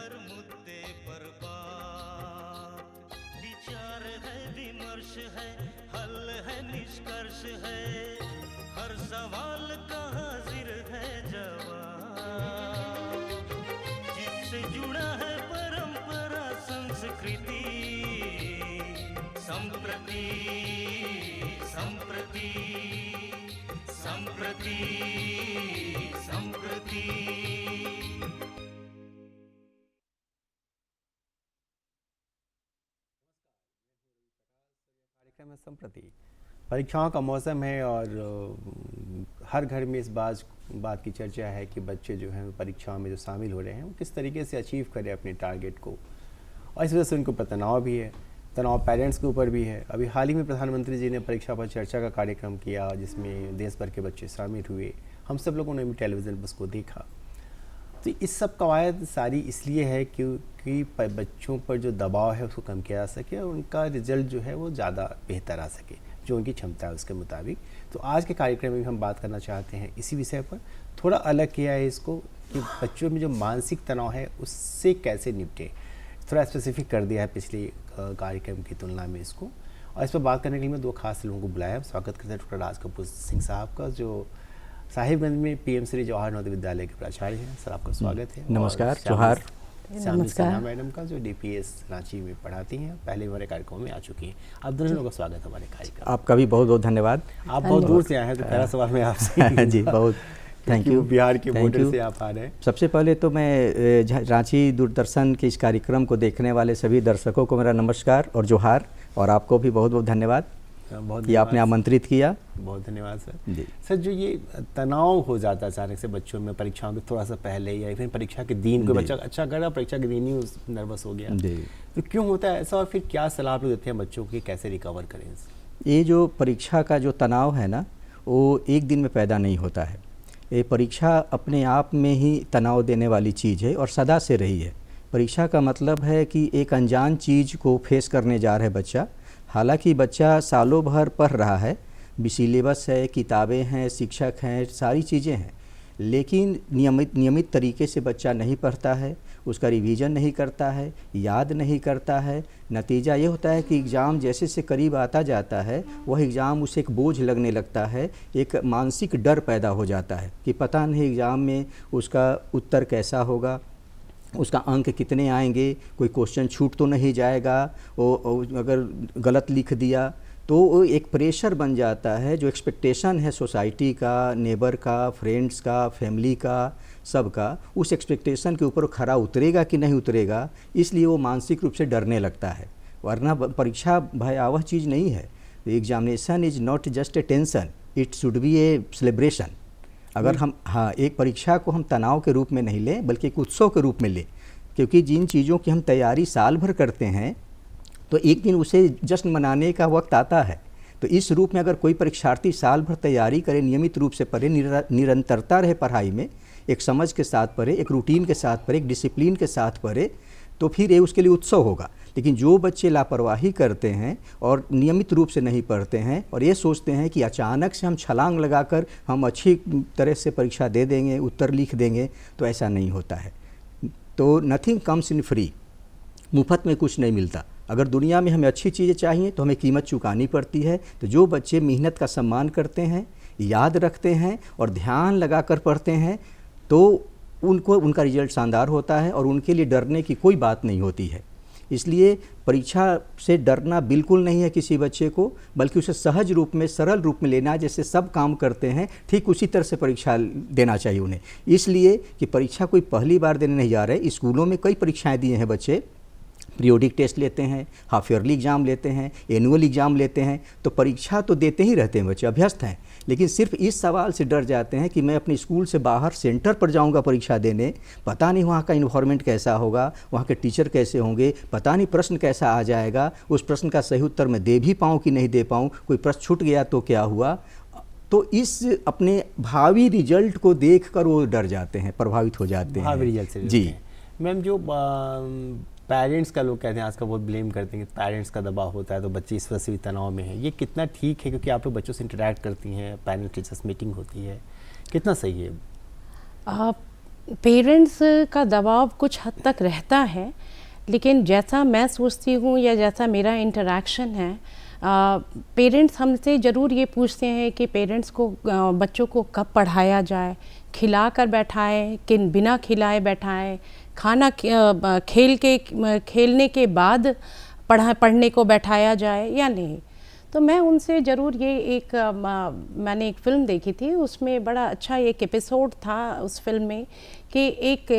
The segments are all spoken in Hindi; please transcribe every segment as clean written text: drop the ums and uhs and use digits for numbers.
हर मुद्दे पर बात, विचार है, विमर्श है, हल है, निष्कर्ष है, हर सवाल का हाजिर है जवाब, जिससे जुड़ा है परंपरा संस्कृति, संप्रति संप्रति संप्रति संप्रति। कार्यक्रम है संप्रति। परीक्षाओं का मौसम है और हर घर में इस बात की चर्चा है कि बच्चे जो हैं परीक्षाओं में जो शामिल हो रहे हैं वो किस तरीके से अचीव करें अपने टारगेट को, और इस वजह से उनको तनाव भी है, तनाव पेरेंट्स के ऊपर भी है। अभी हाल ही में प्रधानमंत्री जी ने परीक्षा पर चर्चा का कार्यक्रम किया जिसमें देश भर के बच्चे शामिल हुए। हम सब लोगों ने भी टेलीविज़न पर उसको देखा। तो इस सब कवायद सारी इसलिए है क्योंकि बच्चों पर जो दबाव है उसको कम किया जा सके और उनका रिजल्ट जो है वो ज़्यादा बेहतर आ सके, जो उनकी क्षमता है उसके मुताबिक। तो आज के कार्यक्रम में हम बात करना चाहते हैं इसी विषय पर। थोड़ा अलग किया है इसको कि बच्चों में जो मानसिक तनाव है उससे कैसे निपटे, थोड़ा स्पेसिफिक कर दिया है पिछले कार्यक्रम की तुलना में इसको। और इस पर बात करने के लिए मैं दो खास लोगों को बुलाया। स्वागत करते हैं डॉक्टर राज कपूर सिंह साहब का, जो साहिबगंज में पीएम श्री जवाहर नवोदय विद्यालय के प्राचार्य हैं। सर आपका स्वागत है। नमस्कार। जोहार। नमस्कार मैडम का, जो डीपीएस रांची में पढ़ाती हैं, पहले हमारे कार्यक्रम में आ चुकी हैं। आप दोनों का स्वागत है हमारे कार्यक्रम। आपका भी बहुत बहुत धन्यवाद। आप बहुत दूर से आए हैं, तो पहला सवाल मैं आपसे जी बहुत थैंक यू। बिहार के बॉर्डर से आप आ रहे हैं। सबसे पहले तो मैं रांची दूरदर्शन के इस कार्यक्रम को देखने वाले सभी दर्शकों को मेरा नमस्कार और जोहार, और आपको भी बहुत बहुत धन्यवाद कि आपने आमंत्रित किया। बहुत धन्यवाद सर। जी सर, जो ये तनाव हो जाता है अचानक से बच्चों में परीक्षाओं के थोड़ा सा पहले या फिर परीक्षा के दिन, कोई बच्चा अच्छा कर रहा, परीक्षा के दिन ही नर्वस हो गया, तो क्यों होता है ऐसा, और फिर क्या सलाह आप देते हैं बच्चों की कैसे रिकवर करें? ये जो परीक्षा का जो तनाव है ना, वो एक दिन में पैदा नहीं होता है। ये परीक्षा अपने आप में ही तनाव देने वाली चीज़ है और सदा से रही है। परीक्षा का मतलब है कि एक अनजान चीज़ को फेस करने जा रहा है बच्चा। हालांकि बच्चा सालों भर पढ़ रहा है, सिलेबस है, किताबें हैं, शिक्षक हैं, सारी चीज़ें हैं, लेकिन नियमित तरीके से बच्चा नहीं पढ़ता है, उसका रिवीजन नहीं करता है, याद नहीं करता है। नतीजा ये होता है कि एग्ज़ाम जैसे से करीब आता जाता है वह एग्ज़ाम उसे एक बोझ लगने लगता है, एक मानसिक डर पैदा हो जाता है कि पता नहीं एग्ज़ाम में उसका उत्तर कैसा होगा, उसका अंक कितने आएंगे, कोई क्वेश्चन छूट तो नहीं जाएगा, वो अगर गलत लिख दिया तो वो एक प्रेशर बन जाता है। जो एक्सपेक्टेशन है सोसाइटी का, नेबर का, फ्रेंड्स का, फैमिली का, सबका, उस एक्सपेक्टेशन के ऊपर खरा उतरेगा कि नहीं उतरेगा, इसलिए वो मानसिक रूप से डरने लगता है। वरना परीक्षा भयावह चीज़ नहीं है। Examination is not just a tension, it should be A celebration. अगर हम एक परीक्षा को हम तनाव के रूप में नहीं लें बल्कि एक उत्सव के रूप में लें, क्योंकि जिन चीज़ों की हम तैयारी साल भर करते हैं तो एक दिन उसे जश्न मनाने का वक्त आता है। तो इस रूप में अगर कोई परीक्षार्थी साल भर तैयारी करे, नियमित रूप से पढ़े, निरंतरता रहे पढ़ाई में, एक समझ के साथ पढ़े, एक रूटीन के साथ पढ़े, एक डिसिप्लिन के साथ पढ़े, तो फिर ये उसके लिए उत्सव होगा। लेकिन जो बच्चे लापरवाही करते हैं और नियमित रूप से नहीं पढ़ते हैं और ये सोचते हैं कि अचानक से हम छलांग लगाकर हम अच्छी तरह से परीक्षा दे देंगे, उत्तर लिख देंगे, तो ऐसा नहीं होता है। तो नथिंग कम्स इन फ्री, मुफ्त में कुछ नहीं मिलता। अगर दुनिया में हमें अच्छी चीज़ें चाहिए तो हमें कीमत चुकानी पड़ती है। तो जो बच्चे मेहनत का सम्मान करते हैं, याद रखते हैं और ध्यान लगाकर पढ़ते हैं, तो उनका रिजल्ट शानदार होता है और उनके लिए डरने की कोई बात नहीं होती है। इसलिए परीक्षा से डरना बिल्कुल नहीं है किसी बच्चे को, बल्कि उसे सहज रूप में, सरल रूप में लेना, जैसे सब काम करते हैं ठीक उसी तरह से परीक्षा देना चाहिए उन्हें। इसलिए कि परीक्षा कोई पहली बार देने नहीं जा रहे। स्कूलों में कई परीक्षाएं दिए हैं बच्चे, पीरियोडिक टेस्ट लेते हैं, हाफ ईयरली एग्ज़ाम लेते हैं, एनुअल एग्ज़ाम लेते हैं, तो परीक्षा तो देते ही रहते हैं बच्चे, अभ्यस्त हैं। लेकिन सिर्फ इस सवाल से डर जाते हैं कि मैं अपने स्कूल से बाहर सेंटर पर जाऊंगा परीक्षा देने, पता नहीं वहाँ का इन्वायरमेंट कैसा होगा, वहाँ के टीचर कैसे होंगे, पता नहीं प्रश्न कैसा आ जाएगा, उस प्रश्न का सही उत्तर मैं दे भी पाऊँ कि नहीं दे पाऊँ, कोई प्रश्न छूट गया तो क्या हुआ। तो इस अपने भावी रिजल्ट को देखकर वो डर जाते हैं, प्रभावित हो जाते हैं भावी रिजल्ट से। जी मैम, जो पेरेंट्स का लोग कहते हैं आजकल बहुत ब्लेम करते हैं कि पेरेंट्स का दबाव होता है तो बच्चे इस वजह से भी तनाव में है, ये कितना ठीक है? क्योंकि आप लोग बच्चों से इंटरेक्ट करती हैं, पेरेंट्स टीचर्स मीटिंग होती है, कितना सही है? पेरेंट्स का दबाव कुछ हद तक रहता है, लेकिन जैसा मैं सोचती हूँ या जैसा मेरा इंटरेक्शन है, पेरेंट्स हमसे ज़रूर ये पूछते हैं कि पेरेंट्स को बच्चों को कब पढ़ाया जाए, खिला कर बैठाएं कि बिना खिलाए बैठाएं, खाना खेलने के बाद पढ़ने को बैठाया जाए या नहीं। तो मैं उनसे ज़रूर ये मैंने एक फ़िल्म देखी थी, उसमें बड़ा अच्छा एक एपिसोड था उस फिल्म में कि एक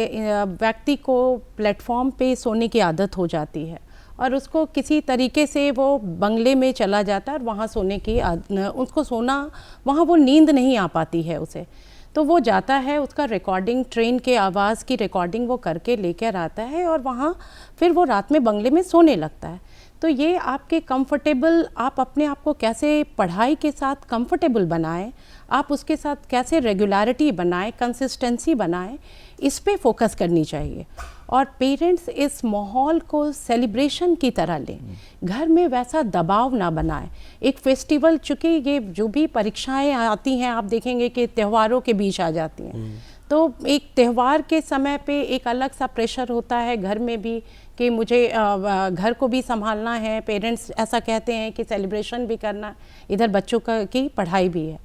व्यक्ति को प्लेटफॉर्म पे सोने की आदत हो जाती है और उसको किसी तरीके से वो बंगले में चला जाता है और वहाँ सोने की उसको सोना, वहाँ वो नींद नहीं आ पाती है उसे, तो वो जाता है, उसका रिकॉर्डिंग, ट्रेन के आवाज़ की रिकॉर्डिंग वो करके लेकर आता है और वहाँ फिर वो रात में बंगले में सोने लगता है। तो ये आपके कंफर्टेबल, आप अपने आप को कैसे पढ़ाई के साथ कंफर्टेबल बनाएं, आप उसके साथ कैसे रेगुलरिटी बनाएं, कंसिस्टेंसी बनाएं, इस पे फोकस करनी चाहिए। और पेरेंट्स इस माहौल को सेलिब्रेशन की तरह लें, घर में वैसा दबाव ना बनाएं। एक फेस्टिवल, चूँकि ये जो भी परीक्षाएं आती हैं, आप देखेंगे कि त्योहारों के बीच आ जाती हैं, तो एक त्यौहार के समय पे एक अलग सा प्रेशर होता है घर में भी कि मुझे घर को भी संभालना है, पेरेंट्स ऐसा कहते हैं कि सेलिब्रेशन भी करना, इधर बच्चों की पढ़ाई भी है।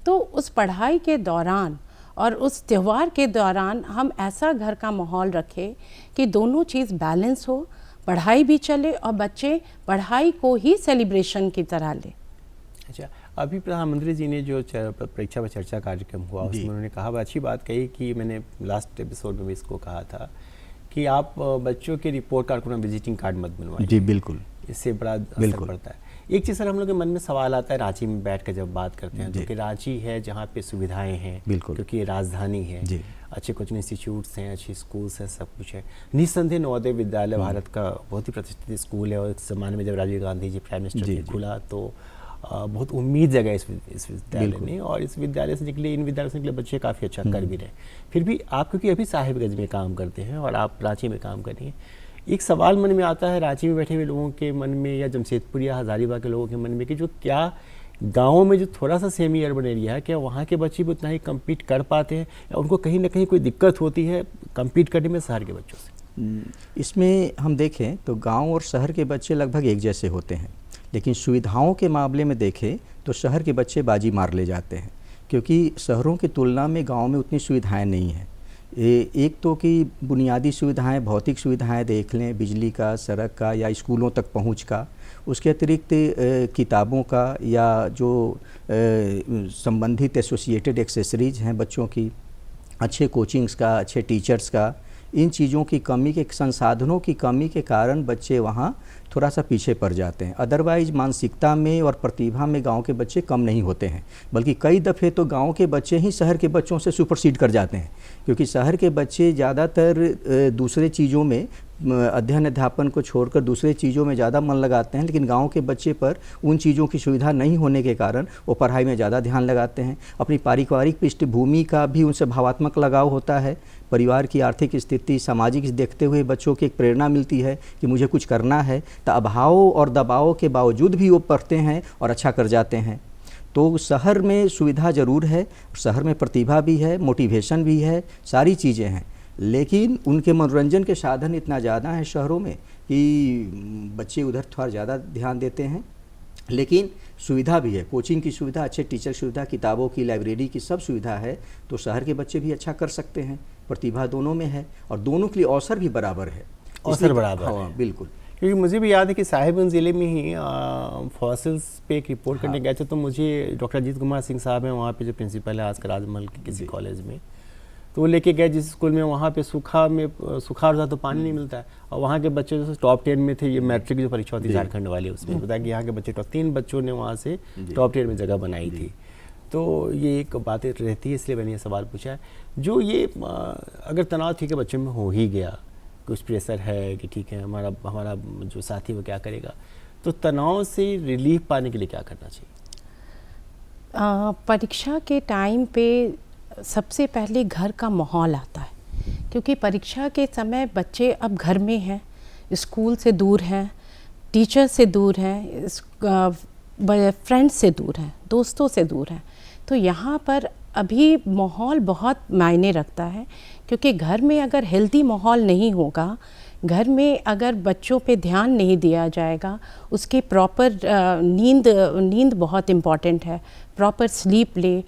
तो उस पढ़ाई के दौरान और उस त्यौहार के दौरान हम ऐसा घर का माहौल रखें कि दोनों चीज़ बैलेंस हो, पढ़ाई भी चले और बच्चे पढ़ाई को ही सेलिब्रेशन की तरह लें। अच्छा, अभी प्रधानमंत्री जी ने जो परीक्षा पर चर्चा कार्यक्रम हुआ उसमें उन्होंने कहा, अच्छी बात कही कि मैंने लास्ट एपिसोड में भी इसको कहा था कि आप बच्चों के रिपोर्ट कार्ड को ना विजिटिंग कार्ड मत बनवाइए। जी बिल्कुल, इससे बड़ा असर पड़ता है। एक चीज़ सर हम लोग के मन में सवाल आता है, रांची में बैठ कर जब बात करते हैं तो कि रांची है जहाँ पे सुविधाएं हैं, क्योंकि ये राजधानी है, अच्छे कोचिंग इंस्टीट्यूट्स हैं, अच्छे स्कूल्स हैं, सब कुछ है। निस्संदेह नवोदय विद्यालय भारत का बहुत ही प्रतिष्ठित स्कूल है और इस ज़माने में जब राजीव गांधी जी प्राइम मिनिस्टर ने खुला तो बहुत उम्मीद जगह इस विद्यालय ने, और इस विद्यालय से निकले, इन विद्यालय से निकले बच्चे काफ़ी अच्छा कर भी रहे। फिर भी आप क्योंकि अभी साहिबगंज में काम करते हैं और आप रांची में काम कर रही हैं, एक सवाल मन में आता है रांची में बैठे हुए लोगों के मन में या जमशेदपुर या हजारीबाग के लोगों के मन में कि जो क्या गाँव में जो थोड़ा सा सेमी अर्बन एरिया है, क्या वहाँ के बच्चे भी उतना ही कम्पीट कर पाते हैं या उनको कहीं ना कहीं कोई दिक्कत होती है कम्पीट करने में शहर के बच्चों से? इसमें हम देखें तो गाँव और शहर के बच्चे लगभग एक जैसे होते हैं, लेकिन सुविधाओं के मामले में देखें तो शहर के बच्चे बाजी मार ले जाते हैं, क्योंकि शहरों की तुलना में गांव में उतनी सुविधाएं नहीं हैं। एक तो कि बुनियादी सुविधाएं, भौतिक सुविधाएं देख लें, बिजली का, सड़क का या स्कूलों तक पहुंच का, उसके अतिरिक्त किताबों का या जो संबंधित एसोसिएटेड एक्सेसरीज हैं बच्चों की, अच्छे कोचिंग्स का, अच्छे टीचर्स का, इन चीज़ों की कमी के, संसाधनों की कमी के कारण बच्चे वहाँ थोड़ा सा पीछे पड़ जाते हैं। अदरवाइज़ मानसिकता में और प्रतिभा में गांव के बच्चे कम नहीं होते हैं, बल्कि कई दफ़े तो गांव के बच्चे ही शहर के बच्चों से सुपरसीड कर जाते हैं, क्योंकि शहर के बच्चे ज़्यादातर दूसरे चीज़ों में, अध्ययन अध्यापन को छोड़कर दूसरे चीज़ों में ज़्यादा मन लगाते हैं, लेकिन गांव के बच्चे पर उन चीज़ों की सुविधा नहीं होने के कारण वो पढ़ाई में ज़्यादा ध्यान लगाते हैं। अपनी पारिवारिक पृष्ठभूमि का भी उनसे भावात्मक लगाव होता है, परिवार की आर्थिक स्थिति, सामाजिक देखते हुए बच्चों की एक प्रेरणा मिलती है कि मुझे कुछ करना है, तो अभाव और दबाव के बावजूद भी वो पढ़ते हैं और अच्छा कर जाते हैं। तो शहर में सुविधा ज़रूर है, शहर में प्रतिभा भी है, मोटिवेशन भी है, सारी चीज़ें हैं, लेकिन उनके मनोरंजन के साधन इतना ज़्यादा है शहरों में कि बच्चे उधर थोड़ा ज़्यादा ध्यान देते हैं। लेकिन सुविधा भी है, कोचिंग की सुविधा, अच्छे टीचर सुविधा, किताबों की, लाइब्रेरी की सब सुविधा है, तो शहर के बच्चे भी अच्छा कर सकते हैं। प्रतिभा दोनों में है और दोनों के लिए अवसर भी बराबर है, अवसर बराबर है। हाँ बिल्कुल, क्योंकि मुझे भी याद है कि साहिबगंज ज़िले में ही फॉसिल्स पे एक रिपोर्ट करने गए थे, तो मुझे डॉक्टर अजीत कुमार सिंह साहब हैं वहाँ पे जो प्रिंसिपल है आजकल राजमहल के किसी कॉलेज में, तो वो लेके गए जिस स्कूल में, वहाँ पे सूखा होता तो पानी नहीं मिलता है, और वहाँ के बच्चे जो टॉप 10 में थे, ये मैट्रिक जो परीक्षा होती है झारखंड वाली, उसमें बताया कि यहाँ के बच्चे 3 बच्चों ने वहाँ से टॉप 10 में जगह बनाई थी। तो ये एक बात रहती है, इसलिए मैंने ये सवाल पूछा है। जो ये अगर तनाव ठीक है बच्चों में हो ही गया, कुछ प्रेशर है कि ठीक है हमारा जो साथी वो क्या करेगा, तो तनाव से रिलीफ पाने के लिए क्या करना चाहिए? परीक्षा के टाइम पे सबसे पहले घर का माहौल आता है, क्योंकि परीक्षा के समय बच्चे अब घर में हैं, स्कूल से दूर हैं, टीचर से दूर हैं, फ्रेंड्स से दूर हैं, दोस्तों से दूर हैं। तो यहाँ पर अभी माहौल बहुत मायने रखता है, क्योंकि घर में अगर हेल्दी माहौल नहीं होगा, घर में अगर बच्चों पे ध्यान नहीं दिया जाएगा, उसके प्रॉपर नींद बहुत इम्पॉर्टेंट है, प्रॉपर स्लीप ले,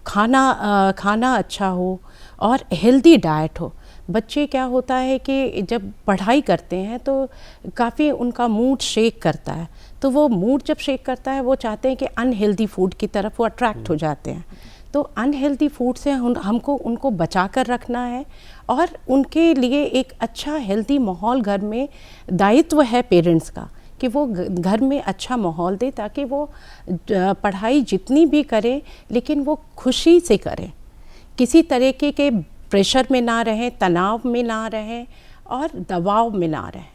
खाना अच्छा हो और हेल्दी डाइट हो। बच्चे क्या होता है कि जब पढ़ाई करते हैं तो काफ़ी उनका मूड शेक करता है, तो वो मूड जब शेक करता है वो चाहते हैं कि अनहेल्दी फूड की तरफ वो अट्रैक्ट हो जाते हैं। तो अनहेल्दी फूड से हमको उनको बचा कर रखना है और उनके लिए एक अच्छा हेल्दी माहौल घर में दायित्व है पेरेंट्स का कि वो घर में अच्छा माहौल दे, ताकि वो पढ़ाई जितनी भी करें लेकिन वो खुशी से करें, किसी तरीके के प्रेशर में ना रहें, तनाव में ना रहें और दबाव में ना रहें।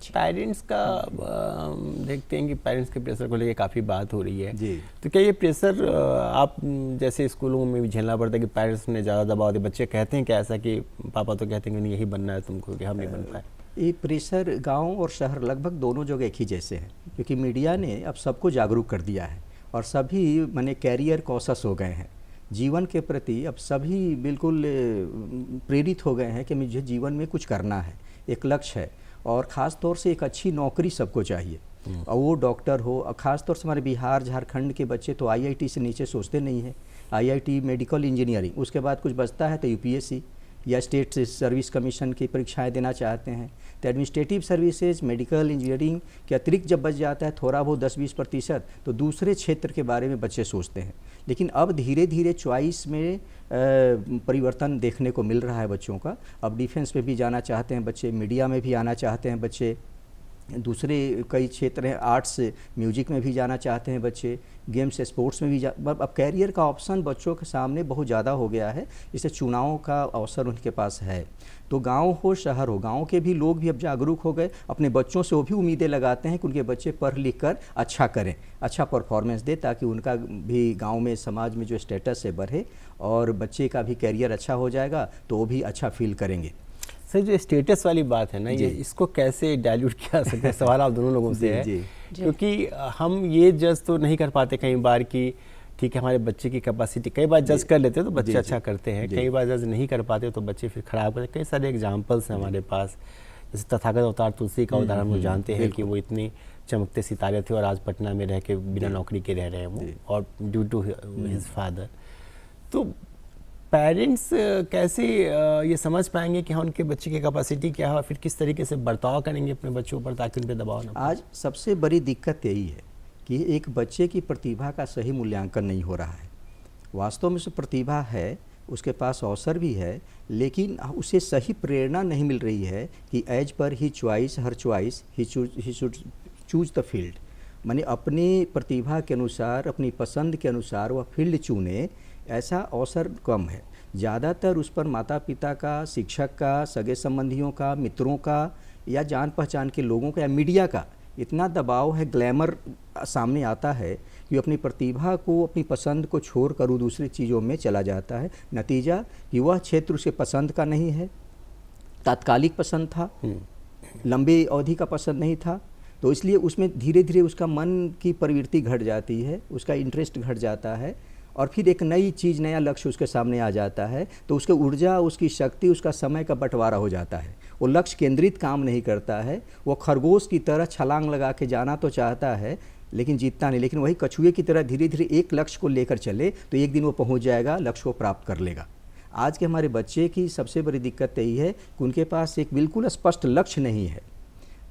पेरेंट्स का देखते हैं कि पेरेंट्स के प्रेशर को लेकर काफ़ी बात हो रही है जी। तो क्या ये प्रेशर आप जैसे स्कूलों में भी झेलना पड़ता है कि पेरेंट्स ने ज़्यादा दबाव दिया, बच्चे कहते हैं कि ऐसा कि पापा तो कहते हैं कि नहीं यही बनना है तुमको, कि हम नहीं बन पाए? ये प्रेशर गांव और शहर लगभग दोनों जगह एक ही जैसे हैं, क्योंकि मीडिया ने अब सबको जागरूक कर दिया है और सभी माने कैरियर कॉन्शियस हो गए हैं। जीवन के प्रति अब सभी बिल्कुल प्रेरित हो गए हैं कि मुझे जीवन में कुछ करना है, एक लक्ष्य है और ख़ास तौर से एक अच्छी नौकरी सबको चाहिए, और वो डॉक्टर हो। और ख़ास तौर से हमारे बिहार झारखंड के बच्चे तो आईआईटी से नीचे सोचते नहीं हैं। आईआईटी, मेडिकल इंजीनियरिंग, उसके बाद कुछ बचता है तो यूपीएससी या स्टेट सर्विस कमीशन की परीक्षाएं देना चाहते हैं। तो एडमिनिस्ट्रेटिव सर्विसेज, मेडिकल इंजीनियरिंग के अतिरिक्त जब बच जाता है थोड़ा बहुत 10-20% तो दूसरे क्षेत्र के बारे में बच्चे सोचते हैं। लेकिन अब धीरे धीरे चॉइस में परिवर्तन देखने को मिल रहा है बच्चों का। अब डिफेंस में भी जाना चाहते हैं बच्चे, मीडिया में भी आना चाहते हैं बच्चे, दूसरे कई क्षेत्र हैं, आर्ट्स म्यूजिक में भी जाना चाहते हैं बच्चे, गेम्स स्पोर्ट्स में भी अब कैरियर का ऑप्शन बच्चों के सामने बहुत ज़्यादा हो गया है, इससे चुनाव का अवसर उनके पास है। तो गांव हो शहर हो, गांव के भी लोग भी अब जागरूक हो गए, अपने बच्चों से वो भी उम्मीदें लगाते हैं कि उनके बच्चे पढ़ लिख कर अच्छा करें, अच्छा परफॉर्मेंस दे, ताकि उनका भी गांव में समाज में जो स्टेटस है बढ़े और बच्चे का भी कैरियर अच्छा हो जाएगा तो वो भी अच्छा फील करेंगे। सर, जो स्टेटस वाली बात है ना, ये इसको कैसे डाइल्यूट किया सकते हैं? सवाल आप दोनों लोगों से है, क्योंकि हम ये जज तो नहीं कर पाते कई बार कि ठीक है हमारे बच्चे की कैपेसिटी, कई बार जज कर लेते हैं तो बच्चे अच्छा करते हैं, कई बार जज नहीं कर पाते तो बच्चे फिर खराब करते हैं। कई सारे एग्जाम्पल्स हैं हमारे पास, जैसे तथागत अवतार तुलसी का उदाहरण हम जानते हैं कि वो इतने चमकते सितारे थे और आज पटना में रह के बिना नौकरी के रह रहे हैं वो, और ड्यू टू हिज फादर। तो पेरेंट्स कैसे ये समझ पाएंगे कि हाँ उनके बच्चे की कैपेसिटी क्या है और फिर किस तरीके से बर्ताव करेंगे अपने बच्चों पर ताकि उन पर दबाव ना पड़े? आज सबसे बड़ी दिक्कत यही है कि एक बच्चे की प्रतिभा का सही मूल्यांकन नहीं हो रहा है। वास्तव में उसे प्रतिभा है, उसके पास अवसर भी है, लेकिन उसे सही प्रेरणा नहीं मिल रही है कि as per his choice, her choice he should choose the field, माने अपनी प्रतिभा के अनुसार, अपनी पसंद के अनुसार वह फील्ड चुने, ऐसा अवसर कम है। ज़्यादातर उस पर माता पिता का, शिक्षक का, सगे संबंधियों का, मित्रों का या जान पहचान के लोगों का या मीडिया का इतना दबाव है, ग्लैमर सामने आता है कि अपनी प्रतिभा को, अपनी पसंद को छोड़ कर वो दूसरी चीज़ों में चला जाता है। नतीजा कि वह क्षेत्र उसे पसंद का नहीं है, तात्कालिक पसंद था, लंबी अवधि का पसंद नहीं था, तो इसलिए उसमें धीरे धीरे उसका मन की प्रवृत्ति घट जाती है, उसका इंटरेस्ट घट जाता है और फिर एक नई चीज़, नया लक्ष्य उसके सामने आ जाता है तो उसकी ऊर्जा, उसकी शक्ति, उसका समय का बंटवारा हो जाता है। वो लक्ष्य केंद्रित काम नहीं करता है, वो खरगोश की तरह छलांग लगा के जाना तो चाहता है लेकिन जीतता नहीं, लेकिन वही कछुए की तरह धीरे धीरे एक लक्ष्य को लेकर चले तो एक दिन वो पहुंच जाएगा, लक्ष्य को प्राप्त कर लेगा। आज के हमारे बच्चे की सबसे बड़ी दिक्कत यही है कि उनके पास एक बिल्कुल स्पष्ट लक्ष्य नहीं है।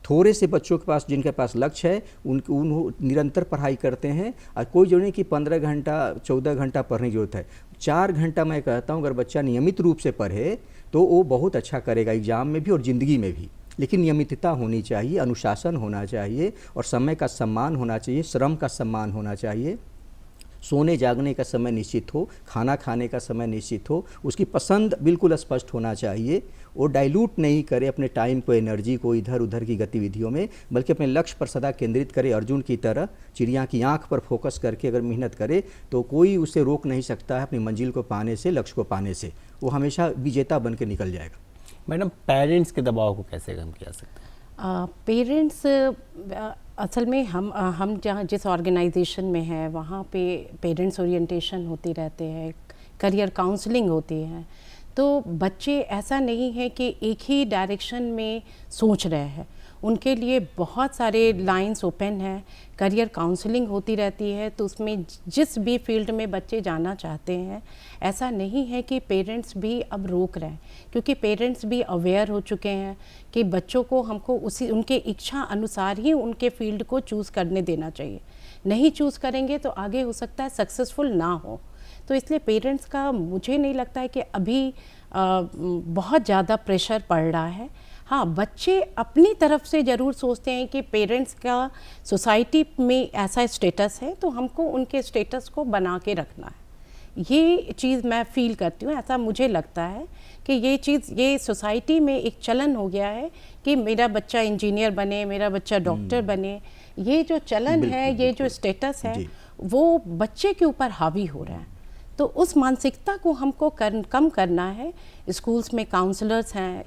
थोड़े से बच्चों के पास, जिनके पास लक्ष्य है, उन निरंतर पढ़ाई करते हैं और कोई जरूरी नहीं कि 15 घंटा 14 घंटा पढ़ने की जरूरत है। 4 घंटा मैं कहता हूँ अगर बच्चा नियमित रूप से पढ़े तो वो बहुत अच्छा करेगा एग्जाम में भी और ज़िंदगी में भी। लेकिन नियमितता होनी चाहिए, अनुशासन होना चाहिए और समय का सम्मान होना चाहिए, श्रम का सम्मान होना चाहिए। सोने जागने का समय निश्चित हो, खाना खाने का समय निश्चित हो, उसकी पसंद बिल्कुल स्पष्ट होना चाहिए। वो डाइल्यूट नहीं करे अपने टाइम को, एनर्जी को इधर उधर की गतिविधियों में, बल्कि अपने लक्ष्य पर सदा केंद्रित करे। अर्जुन की तरह चिड़िया की आंख पर फोकस करके अगर मेहनत करे तो कोई उसे रोक नहीं सकता है अपनी मंजिल को पाने से, लक्ष्य को पाने से। वो हमेशा विजेता बन के निकल जाएगा। मैडम, पेरेंट्स के दबाव को कैसे कम किया सकते हैं? पेरेंट्स असल में हम जहाँ जिस ऑर्गेनाइजेशन में है वहाँ पे पेरेंट्स ओरिएंटेशन होती रहते हैं, करियर काउंसलिंग होती है। तो बच्चे ऐसा नहीं है कि एक ही डायरेक्शन में सोच रहे हैं, उनके लिए बहुत सारे लाइंस ओपन है, करियर काउंसलिंग होती रहती है। तो उसमें जिस भी फील्ड में बच्चे जाना चाहते हैं, ऐसा नहीं है कि पेरेंट्स भी अब रोक रहे हैं, क्योंकि पेरेंट्स भी अवेयर हो चुके हैं कि बच्चों को हमको उसी उनके इच्छा अनुसार ही उनके फील्ड को चूज़ करने देना चाहिए। नहीं चूज़ करेंगे तो आगे हो सकता है सक्सेसफुल ना हो। तो इसलिए पेरेंट्स का मुझे नहीं लगता है कि अभी बहुत ज़्यादा प्रेशर पड़ रहा है। हाँ, बच्चे अपनी तरफ से ज़रूर सोचते हैं कि पेरेंट्स का सोसाइटी में ऐसा स्टेटस है तो हमको उनके स्टेटस को बना के रखना है। ये चीज़ मैं फील करती हूँ, ऐसा मुझे लगता है कि ये चीज़ ये सोसाइटी में एक चलन हो गया है कि मेरा बच्चा इंजीनियर बने, मेरा बच्चा डॉक्टर बने। ये जो चलन है, ये जो स्टेटस है, वो बच्चे के ऊपर हावी हो रहा है। तो उस मानसिकता को हमको कम करना है। स्कूल्स में काउंसलर्स हैं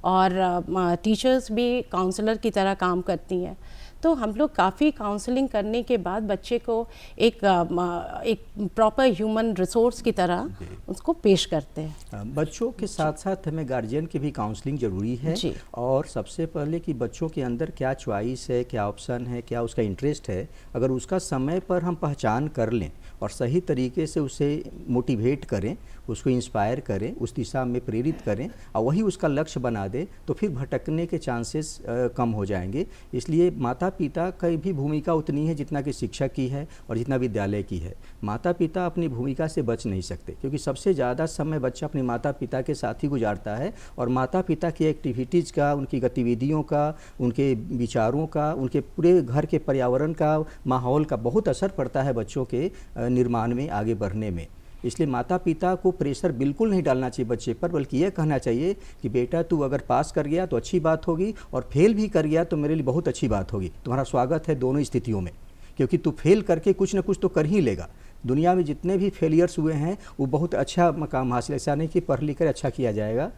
और टीचर्स भी काउंसलर की तरह काम करती हैं। तो हम लोग काफ़ी काउंसलिंग करने के बाद बच्चे को एक प्रॉपर ह्यूमन रिसोर्स की तरह उसको पेश करते हैं। बच्चों के साथ साथ हमें गार्जियन की भी काउंसलिंग ज़रूरी है। और सबसे पहले कि बच्चों के अंदर क्या चॉइस है, क्या ऑप्शन है, क्या उसका इंटरेस्ट है, अगर उसका समय पर हम पहचान कर लें और सही तरीके से उसे मोटिवेट करें, उसको इंस्पायर करें, उस दिशा में प्रेरित करें और वही उसका लक्ष्य बना दे, तो फिर भटकने के चांसेस कम हो जाएंगे। इसलिए माता पिता की भी भूमिका उतनी है जितना कि शिक्षक की है और जितना विद्यालय की है। माता पिता अपनी भूमिका से बच नहीं सकते, क्योंकि सबसे ज़्यादा समय बच्चा अपने माता पिता के साथ ही गुजारता है और माता पिता की एक्टिविटीज़ का, उनकी गतिविधियों का, उनके विचारों का, उनके पूरे घर के पर्यावरण का, माहौल का बहुत असर पड़ता है बच्चों के निर्माण में, आगे बढ़ने में। इसलिए माता पिता को प्रेशर बिल्कुल नहीं डालना चाहिए बच्चे पर, बल्कि ये कहना चाहिए कि बेटा तू अगर पास कर गया तो अच्छी बात होगी और फेल भी कर गया तो मेरे लिए बहुत अच्छी बात होगी। तुम्हारा स्वागत है दोनों स्थितियों में, क्योंकि तू फेल करके कुछ ना कुछ तो कर ही लेगा। दुनिया में जितने भी फेलियर्स हुए हैं वो बहुत अच्छा मकाम हासिल, ऐसा नहीं कि पढ़ लिख कर अच्छा किया जाएगा,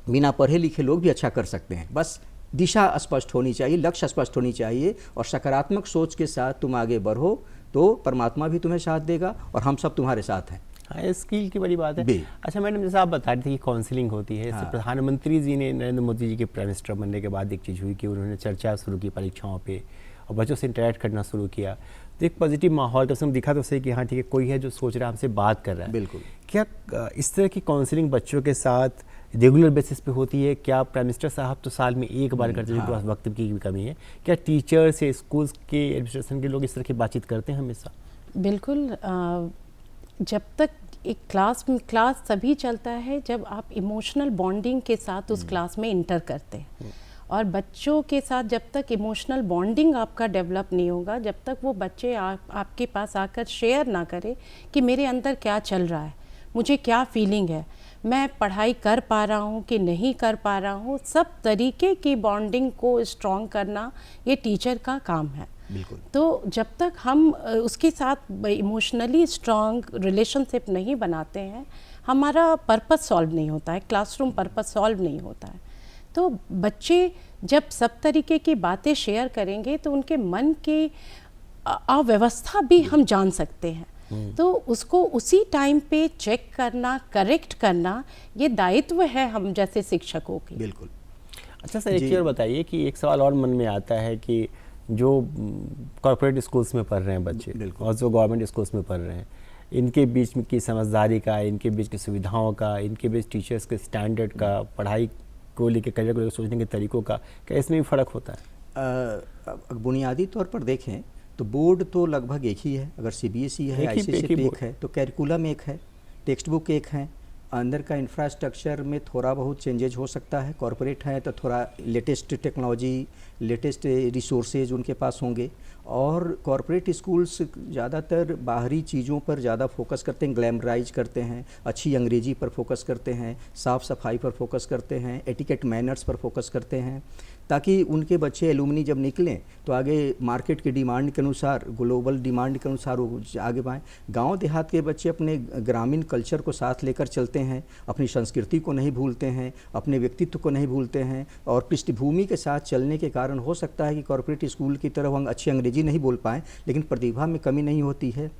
बिना पढ़े लिखे लोग भी अच्छा कर सकते हैं। बस दिशा स्पष्ट होनी चाहिए, लक्ष्य स्पष्ट होनी चाहिए और सकारात्मक सोच के साथ तुम आगे बढ़ो तो परमात्मा भी तुम्हें साथ देगा और हम सब तुम्हारे साथ हैं। हाँ, स्किल की बड़ी बात है। अच्छा मैडम, जैसा आप बता रही थी कि काउंसलिंग होती है, इससे प्रधानमंत्री जी ने, नरेंद्र मोदी जी के प्राइम मिनिस्टर बनने के बाद एक चीज़ हुई कि उन्होंने चर्चा शुरू की परीक्षाओं पे और बच्चों से इंटरेक्ट करना शुरू किया। तो एक पॉजिटिव माहौल का दिखा तो सही कि हाँ ठीक है, कोई है जो सोच रहा है, हमसे बात कर रहा है। बिल्कुल। क्या इस तरह की काउंसलिंग बच्चों के साथ रेगुलर बेसिस पे होती है? क्या प्राइम मिनिस्टर साहब तो साल में एक बार करते हैं, जिनके पास वक्त की भी कमी है? क्या टीचर्स या स्कूल्स के एडमिनिस्ट्रेशन के लोग इस तरह की बातचीत करते हैं हमेशा? बिल्कुल। जब तक एक क्लास तभी चलता है जब आप इमोशनल बॉन्डिंग के साथ उस क्लास में इंटर करते हैं। और बच्चों के साथ जब तक इमोशनल बॉन्डिंग आपका डेवलप नहीं होगा, जब तक वो बच्चे आपके पास आकर शेयर ना करें कि मेरे अंदर क्या चल रहा है, मुझे क्या फीलिंग है, मैं पढ़ाई कर पा रहा हूँ कि नहीं कर पा रहा हूँ, सब तरीके की बॉन्डिंग को स्ट्रॉन्ग करना ये टीचर का काम है। बिल्कुल। तो जब तक हम उसके साथ इमोशनली स्ट्रॉन्ग रिलेशनशिप नहीं बनाते हैं, हमारा पर्पस सॉल्व नहीं होता है, क्लासरूम पर्पस सॉल्व नहीं होता है। तो बच्चे जब सब तरीके की बातें शेयर करेंगे तो उनके मन की अव्यवस्था भी हम जान सकते हैं। तो उसको उसी टाइम पे चेक करना, करेक्ट करना, ये दायित्व है हम जैसे शिक्षकों की। बिल्कुल। अच्छा सर, एक चीज़ और बताइए कि एक सवाल और मन में आता है कि जो कॉर्पोरेट स्कूल्स में पढ़ रहे हैं बच्चे और जो गवर्नमेंट स्कूल्स में पढ़ रहे हैं, इनके बीच में की समझदारी का, इनके बीच की सुविधाओं का, इनके बीच टीचर्स के स्टैंडर्ड का, पढ़ाई को लेकर, करियर को लेकर सोचने के तरीकों का, क्या इसमें भी फ़र्क होता है? बुनियादी तौर पर देखें तो बोर्ड तो लगभग एक ही है। अगर CBSE है, ICSE एक है, तो कैरिकुलम एक है, टेक्स्ट बुक एक है, अंदर का इंफ्रास्ट्रक्चर में थोड़ा बहुत चेंजेज हो सकता है। कॉरपोरेट है तो थोड़ा लेटेस्ट टेक्नोलॉजी, लेटेस्ट रिसोर्सेज उनके पास होंगे। और कॉरपोरेट स्कूल्स ज़्यादातर बाहरी चीज़ों पर ज़्यादा फोकस करते हैं, ग्लैमराइज करते हैं, अच्छी अंग्रेजी पर फोकस करते हैं, साफ़ सफाई पर फोकस करते हैं, एटिकेट मैनर्स पर फोकस करते हैं, ताकि उनके बच्चे एलुमनी जब निकलें तो आगे मार्केट की डिमांड के अनुसार, ग्लोबल डिमांड के अनुसार वो आगे बढ़ें। गांव देहात के बच्चे अपने ग्रामीण कल्चर को साथ लेकर चलते हैं, अपनी संस्कृति को नहीं भूलते हैं, अपने व्यक्तित्व को नहीं भूलते हैं, और पृष्ठभूमि के साथ चलने के कारण हो सकता है कि कॉर्पोरेट स्कूल की तरह हम अच्छी अंग्रेजी नहीं बोल पाएँ, लेकिन प्रतिभा में कमी नहीं होती है,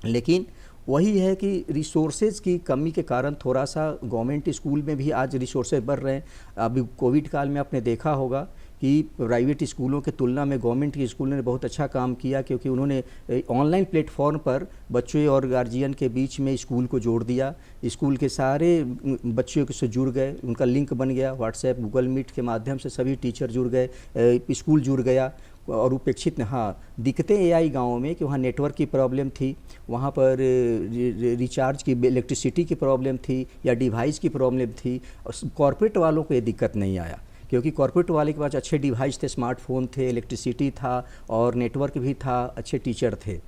लेकिन वही है कि रिसोर्सेज की कमी के कारण थोड़ा सा गवर्नमेंट स्कूल में भी आज रिसोर्सेज बढ़ रहे हैं। अभी कोविड काल में आपने देखा होगा कि प्राइवेट स्कूलों के तुलना में गवर्नमेंट के स्कूलों ने बहुत अच्छा काम किया, क्योंकि उन्होंने ऑनलाइन प्लेटफॉर्म पर बच्चों और गार्जियन के बीच में स्कूल को जोड़ दिया। स्कूल के सारे बच्चों से जुड़ गए, उनका लिंक बन गया, व्हाट्सएप गूगल मीट के माध्यम से सभी टीचर जुड़ गए, स्कूल जुड़ गया। और उपेक्षित दिक्कतें ये आई गाँव में कि वहाँ नेटवर्क की प्रॉब्लम थी, वहाँ पर रिचार्ज की इलेक्ट्रिसिटी की प्रॉब्लम थी या डिवाइस की प्रॉब्लम थी। कॉर्पोरेट वालों को ये दिक्कत नहीं आया, क्योंकि कॉर्पोरेट वाले के पास अच्छे डिवाइस थे, स्मार्टफोन थे, इलेक्ट्रिसिटी था और नेटवर्क भी था, अच्छे टीचर थे।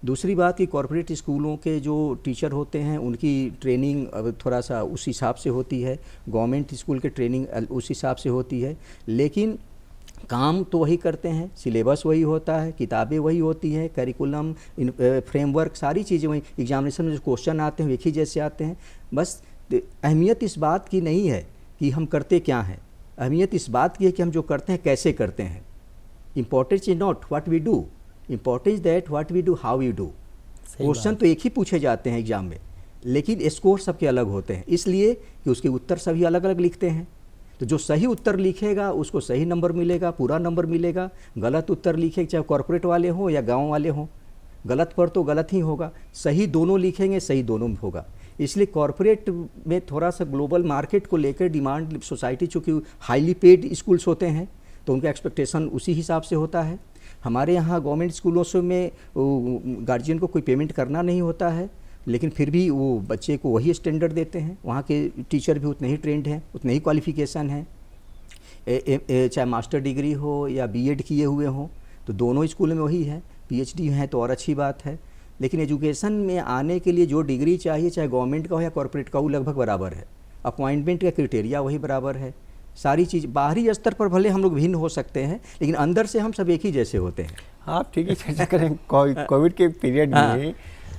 दूसरी बात कि कॉर्पोरेट स्कूलों के जो टीचर होते हैं उनकी ट्रेनिंग थोड़ा सा उस हिसाब से होती है, गवर्नमेंट स्कूल के ट्रेनिंग उस हिसाब से होती है, लेकिन काम तो वही करते हैं, सिलेबस वही होता है, किताबें वही होती हैं, करिकुलम फ्रेमवर्क सारी चीज़ें वही, एग्जामिनेशन में जो क्वेश्चन आते हैं एक ही जैसे आते हैं। बस अहमियत इस बात की नहीं है कि हम करते क्या हैं, अहमियत इस बात की है कि हम जो करते हैं कैसे करते हैं। Importance is not what we do, importance that what we do, how we do. Question तो एक ही पूछे जाते हैं एग्जाम में, लेकिन स्कोर सबके अलग होते हैं, इसलिए कि उसके उत्तर सभी अलग अलग लिखते हैं। तो जो सही उत्तर लिखेगा उसको सही नंबर मिलेगा, पूरा नंबर मिलेगा। गलत उत्तर लिखे, चाहे कॉर्पोरेट वाले हों या गांव वाले हों, गलत पर तो गलत ही होगा, सही दोनों लिखेंगे सही दोनों में होगा। इसलिए कॉर्पोरेट में थोड़ा सा ग्लोबल मार्केट को लेकर डिमांड, सोसाइटी चूँकि हाईली पेड स्कूल्स होते हैं तो उनका एक्सपेक्टेशन उसी हिसाब से होता है। हमारे यहाँ गवर्नमेंट स्कूलों से में गार्जियन को कोई पेमेंट करना नहीं होता है, लेकिन फिर भी वो बच्चे को वही स्टैंडर्ड देते हैं। वहाँ के टीचर भी उतने ही ट्रेंड हैं, उतने ही क्वालिफिकेशन हैं, चाहे मास्टर डिग्री हो या बीएड किए हुए हों, तो दोनों स्कूल में वही है। पीएचडी है तो और अच्छी बात है, लेकिन एजुकेशन में आने के लिए जो डिग्री चाहिए, चाहे गवर्नमेंट का हो या कॉर्पोरेट का, वो लगभग बराबर है। अपॉइंटमेंट का क्राइटेरिया वही बराबर है। सारी चीज़ बाहरी स्तर पर भले हम लोग भिन्न हो सकते हैं, लेकिन अंदर से हम सब एक ही जैसे होते हैं। आप ठीक है, चर्चा करें। कोविड के पीरियड में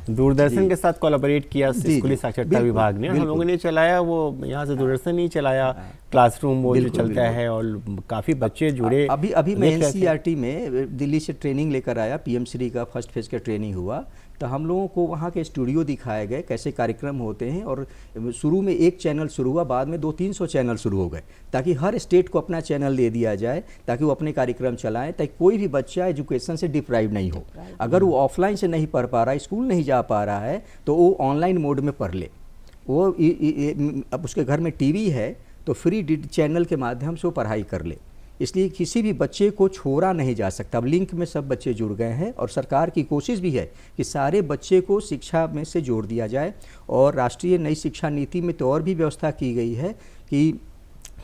दूरदर्शन के साथ कोलैबोरेट किया स्कूली साक्षरता विभाग ने, हम लोगों ने चलाया वो, यहाँ से दूरदर्शन ही चलाया, क्लासरूम वो जो चलता है और काफ़ी बच्चे जुड़े। अभी मैं एनसीईआरटी में दिल्ली से ट्रेनिंग लेकर आया, पीएम श्री का फर्स्ट फेज का ट्रेनिंग हुआ, तो हम लोगों को वहाँ के स्टूडियो दिखाए गए, कैसे कार्यक्रम होते हैं। और शुरू में एक चैनल शुरू हुआ, बाद में 200-300 चैनल शुरू हो गए, ताकि हर स्टेट को अपना चैनल दे दिया जाए, ताकि वो अपने कार्यक्रम चलाएं, ताकि कोई भी बच्चा एजुकेशन से डिप्राइव नहीं हो। अगर वो ऑफलाइन से नहीं पढ़ पा रहा है, स्कूल नहीं जा पा रहा है, तो वो ऑनलाइन मोड में पढ़ ले। वो अब उसके घर में टीवी है तो फ्री चैनल के माध्यम से वो पढ़ाई कर ले। इसलिए किसी भी बच्चे को छोड़ा नहीं जा सकता। अब लिंक में सब बच्चे जुड़ गए हैं और सरकार की कोशिश भी है कि सारे बच्चे को शिक्षा में से जोड़ दिया जाए। और राष्ट्रीय नई शिक्षा नीति में तो और भी व्यवस्था की गई है कि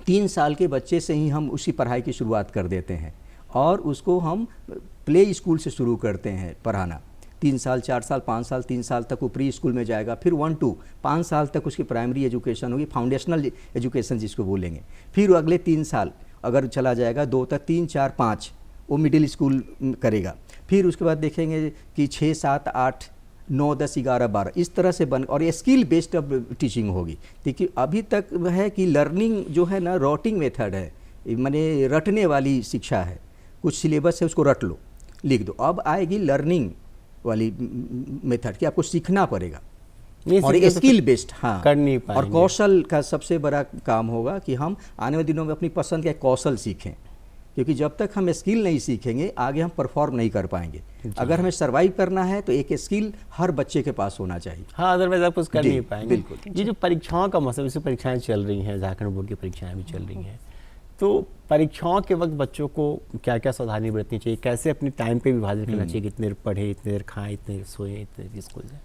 3 साल के बच्चे से ही हम उसी पढ़ाई की शुरुआत कर देते हैं और उसको हम प्ले स्कूल से शुरू करते हैं पढ़ाना। 3 साल, 4 साल, 5 साल, 3 साल तक वो प्री स्कूल में जाएगा, फिर 1 to 5 साल तक उसकी प्राइमरी एजुकेशन होगी, फाउंडेशनल एजुकेशन जिसको बोलेंगे। फिर अगले 3 साल अगर चला जाएगा 2 तक, 3, 4, 5 वो मिडिल स्कूल करेगा। फिर उसके बाद देखेंगे कि 6, 7, 8, 9, 10, 11, 12 इस तरह से बन, और ये स्किल बेस्ड अब टीचिंग होगी। देखिए अभी तक है कि लर्निंग जो है ना, रॉटिंग मेथड है, माने रटने वाली शिक्षा है। कुछ सिलेबस है उसको रट लो, लिख दो। अब आएगी लर्निंग वाली मेथड कि आपको सीखना पड़ेगा और स्किल बेस्ड कर नहीं पाएंगे। और कौशल का सबसे बड़ा काम होगा कि हम आने वाले दिनों में अपनी पसंद का कौशल सीखें, क्योंकि जब तक हम स्किल नहीं सीखेंगे आगे हम परफॉर्म नहीं कर पाएंगे। अगर हमें सर्वाइव करना है तो एक स्किल हर बच्चे के पास होना चाहिए। हाँ, अदरवाइज आप कुछ कर नहीं पाएंगे। बिल्कुल। ये जो परीक्षाओं का मौसम, जैसे परीक्षाएं चल रही हैं, झारखंड बोर्ड की परीक्षाएं भी चल रही हैं, तो परीक्षाओं के वक्त बच्चों को क्या क्या सावधानी बरतनी चाहिए, कैसे अपनी टाइम पे विभाजन करना चाहिए, कितनी देर पढ़े, इतनी देर खाएं, इतनी देर सोएं, इतनी देर स्कूल जाएं?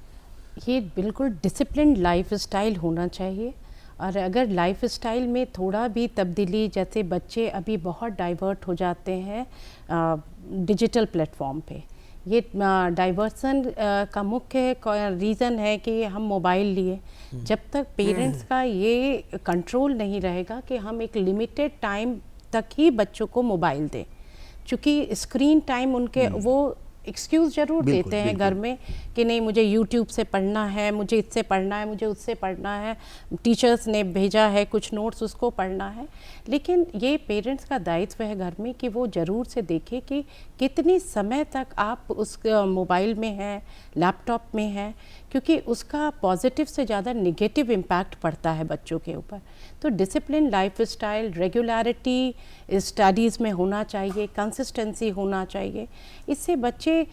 ये बिल्कुल डिसिप्लिन्ड लाइफ स्टाइल होना चाहिए। और अगर लाइफ स्टाइल में थोड़ा भी तब्दीली, जैसे बच्चे अभी बहुत डाइवर्ट हो जाते हैं डिजिटल प्लेटफॉर्म पे, ये डाइवर्सन का मुख्य रीज़न है कि हम मोबाइल लिए। जब तक पेरेंट्स का ये कंट्रोल नहीं रहेगा कि हम एक लिमिटेड टाइम तक ही बच्चों को मोबाइल दें, चूँकि स्क्रीन टाइम उनके वो एक्सक्यूज़ ज़रूर देते हैं घर में कि नहीं मुझे यूट्यूब से पढ़ना है, मुझे इससे पढ़ना है, मुझे उससे पढ़ना है, टीचर्स ने भेजा है कुछ नोट्स उसको पढ़ना है। लेकिन ये पेरेंट्स का दायित्व है घर में कि वो ज़रूर से देखें कि कितनी समय तक आप उस मोबाइल में हैं, लैपटॉप में हैं, क्योंकि उसका पॉजिटिव से ज़्यादा निगेटिव इम्पैक्ट पड़ता है बच्चों के ऊपर। तो discipline life style, regularity studies में होना चाहिए, कंसिस्टेंसी होना चाहिए। इससे बच्चे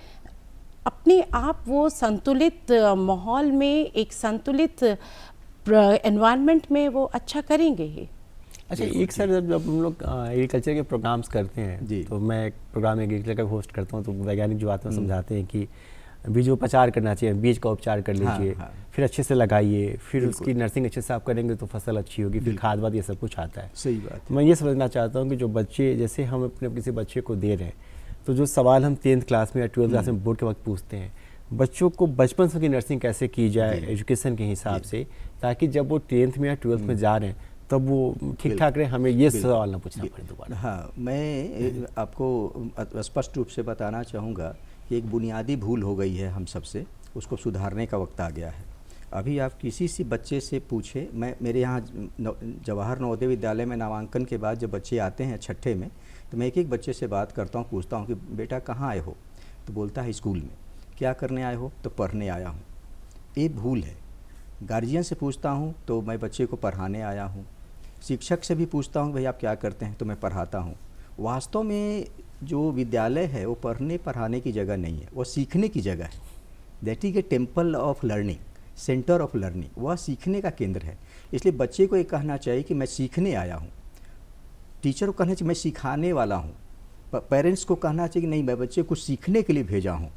अपने आप वो संतुलित माहौल में, एक संतुलित एनवायरनमेंट में वो अच्छा करेंगे ही। अच्छा, एक सर जब हम लोग एग्रीकल्चर के प्रोग्राम्स करते हैं जी। तो मैं एक प्रोग्राम एग्रीकल्चर का होस्ट करता हूँ, तो वैज्ञानिक जो आते हैं समझाते हैं कि बीजोपचार करना चाहिए, बीज का उपचार कर लीजिए, हाँ। फिर अच्छे से लगाइए, फिर उसकी नर्सिंग अच्छे से आप करेंगे तो फसल अच्छी होगी, फिर खाद वाद ये सब कुछ आता है। सही बात है। मैं ये समझना चाहता हूँ कि जो बच्चे, जैसे हम अपने किसी बच्चे को दे रहे हैं, तो जो सवाल हम 10th क्लास में या 12th क्लास में बोर्ड के वक्त पूछते हैं, बच्चों को बचपन से उनकी नर्सिंग कैसे की जाए एजुकेशन के हिसाब से, ताकि जब वो 10th में या 12th में जा रहे हैं तब वो ठीक ठाक रहे, हमें ये सवाल ना पूछना पड़े दोबारा। हाँ, मैं आपको स्पष्ट रूप से बताना चाहूँगा कि एक बुनियादी भूल हो गई है हम सबसे, उसको सुधारने का वक्त आ गया है। अभी आप किसी से बच्चे से पूछे, मैं मेरे यहाँ जवाहर नवोदय विद्यालय में नामांकन के बाद जब बच्चे आते हैं छठे में, तो मैं एक एक बच्चे से बात करता हूँ, पूछता हूँ कि बेटा कहाँ आए हो, तो बोलता है स्कूल में। क्या करने आए हो, तो पढ़ने आया हूँ। ये भूल है। गार्जियन से पूछता हूँ तो मैं बच्चे को पढ़ाने आया हूँ। शिक्षक से भी पूछता हूँ भाई आप क्या करते हैं, तो मैं पढ़ाता हूँ। वास्तव में जो विद्यालय है वो पढ़ने पढ़ाने की जगह नहीं है, वो सीखने की जगह है। That is a temple of learning, centre of learning, वह सीखने का केंद्र है। इसलिए बच्चे को ये कहना चाहिए कि मैं सीखने आया हूँ। टीचर को कहना चाहिए मैं सिखाने वाला हूँ। पेरेंट्स को कहना चाहिए कि नहीं, मैं बच्चे को सीखने के लिए भेजा हूँ।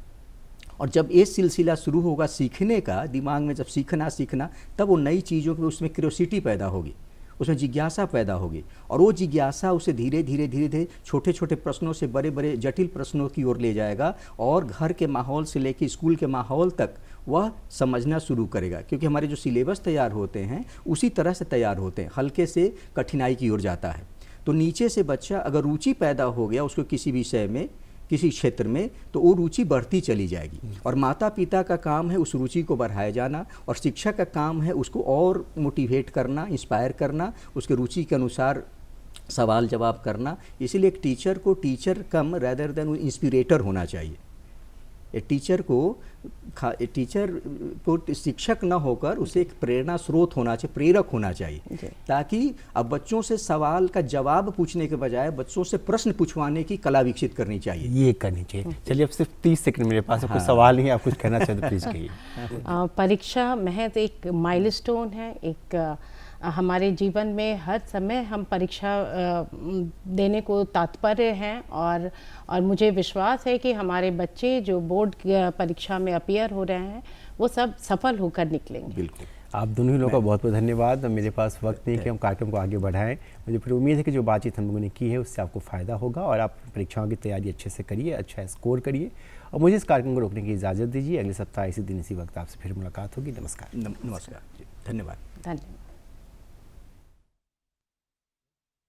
और जब ये सिलसिला शुरू होगा सीखने का, दिमाग में जब सीखना, तब वो नई चीज़ों की उसमें क्यूरियोसिटी पैदा होगी, उसमें जिज्ञासा पैदा होगी, और वो जिज्ञासा उसे धीरे धीरे छोटे छोटे प्रश्नों से बड़े बड़े जटिल प्रश्नों की ओर ले जाएगा, और घर के माहौल से लेकर स्कूल के माहौल तक वह समझना शुरू करेगा। क्योंकि हमारे जो सिलेबस तैयार होते हैं उसी तरह से तैयार होते हैं, हल्के से कठिनाई की ओर जाता है। तो नीचे से बच्चा अगर रुचि पैदा हो गया उसको किसी विषय में, किसी क्षेत्र में, तो वो रुचि बढ़ती चली जाएगी। और माता पिता का काम है उस रुचि को बढ़ाया जाना, और शिक्षक का काम है उसको और मोटिवेट करना, इंस्पायर करना, उसके रुचि के अनुसार सवाल जवाब करना। इसीलिए एक टीचर को टीचर कम रेदर देन इंस्पिरेटर होना चाहिए। टीचर को शिक्षक न होकर उसे एक प्रेरणा स्रोत होना चाहिए, प्रेरक होना चाहिए, ताकि अब बच्चों से सवाल का जवाब पूछने के बजाय बच्चों से प्रश्न पूछवाने की कला विकसित करनी चाहिए। ये करनी चाहिए। चलिए, अब सिर्फ 30 सेकंड मेरे पास है, कोई सवाल नहीं है, आप कुछ कहना चाहते तो प्लीज कहिए। परीक्षा महज एक माइलस्टोन है, एक हमारे जीवन में हर समय हम परीक्षा देने को तात्पर्य हैं, और मुझे विश्वास है कि हमारे बच्चे जो बोर्ड परीक्षा में अपीयर हो रहे हैं वो सब सफल होकर निकलेंगे। बिल्कुल। आप दोनों ही लोगों का बहुत बहुत धन्यवाद। मेरे पास वक्त नहीं कि हम कार्यक्रम को आगे बढ़ाएं। मुझे फिर उम्मीद है कि जो बातचीत हम लोगों ने की है उससे आपको फ़ायदा होगा, और आप परीक्षाओं की तैयारी अच्छे से करिए, अच्छा स्कोर करिए। और मुझे इस कार्यक्रम को रोकने की इजाज़त दीजिए। अगले सप्ताह इसी दिन इसी वक्त आपसे फिर मुलाकात होगी। नमस्कार। नमस्कार, धन्यवाद। धन्यवाद।